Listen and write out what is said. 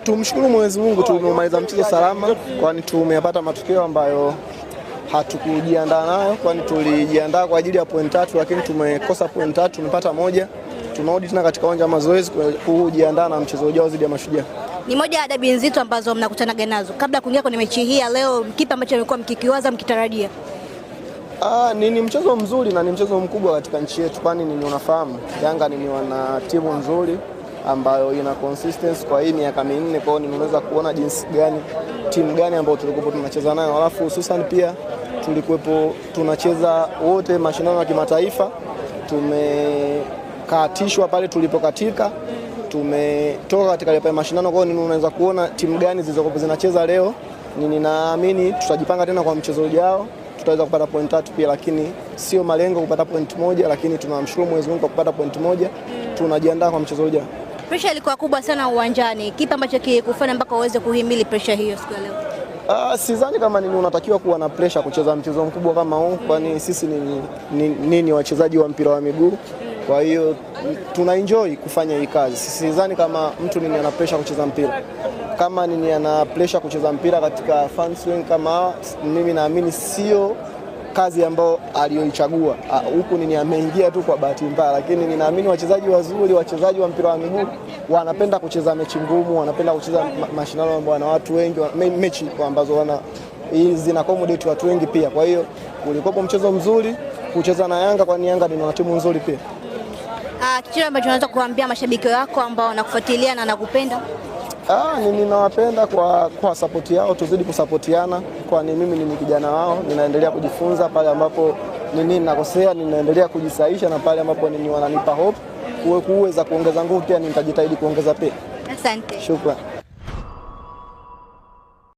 Tumshukuru Mwenyezi Mungu, tumemaliza mchezo salama, kwani tumepata matokeo ambayo hatukujiandaa nayo, kwani tulijiandaa kwa ajili ya point 3 lakini tumekosa point 3, tumepata moja. Tunarudi tena katika uwanja wa mazoezi kujiandaa na mchezo ujao dhidi ya Mashujaa. Ni moja ya dabi nzito ambazo mnakutana nazo. Kabla kuingia kwenye mechi hii ya leo, kipi ambacho mlikuwa mkikiwaza mkitarajia? Ni mchezo mzuri na ni mchezo mkubwa katika nchi yetu, kwani unafahamu Yanga ni wana timu nzuri ambayo ina consistency kwa hii miaka minne. Kwa hiyo nimeweza kuona jinsi gani timu gani ambayo tulikuwa tunacheza nayo, alafu hususan pia tulikuwepo tunacheza wote mashindano ya kimataifa. Tumekatishwa pale tulipokatika, tumetoka katika ile mashindano. Kwa hiyo ninaweza kuona timu gani zilizokuwa zinacheza leo. Ninaamini tutajipanga tena kwa mchezo ujao, tutaweza kupata point 3 pia, lakini sio malengo kupata point moja, lakini tunamshukuru Mwenyezi Mungu kwa kupata point moja. Tunajiandaa kwa mchezo ujao. Pressure ilikuwa kubwa sana uwanjani. Kipi ambacho kikufanya mpaka uweze kuhimili pressure hiyo siku ya leo? Sidhani kama unatakiwa kuwa na pressure kucheza mchezo mkubwa kama huu, kwani sisi ni wachezaji wa mpira wa miguu. Kwa hiyo tuna enjoy kufanya hii kazi. Sidhani kama mtu ana pressure kucheza mpira. Kama ana pressure kucheza mpira katika fan swing kama mimi, naamini sio kazi ambayo aliyoichagua. Huku ameingia tu kwa bahati mbaya, lakini ninaamini wachezaji wazuri, wachezaji wa mpira wa miguu wanapenda kucheza mechi ngumu, wanapenda kucheza mashindano ambayo wana watu wengi, mechi ambazo zina accommodate watu wengi pia. Kwa hiyo ulikopo mchezo mzuri kucheza na Yanga, kwani Yanga ni timu nzuri pia. Kitu ambacho unaweza kuambia mashabiki wako ambao wanakufuatilia na wanakupenda? Ninawapenda kwa support yao, tuzidi kusapotiana, kwani mimi ni kijana wao, ninaendelea kujifunza pale ambapo nakosea, ninaendelea kujisaisha, na pale ambapo wananipa hope kuweza kuongeza nguvu pia nitajitahidi kuongeza pia. Asante. Shukrani.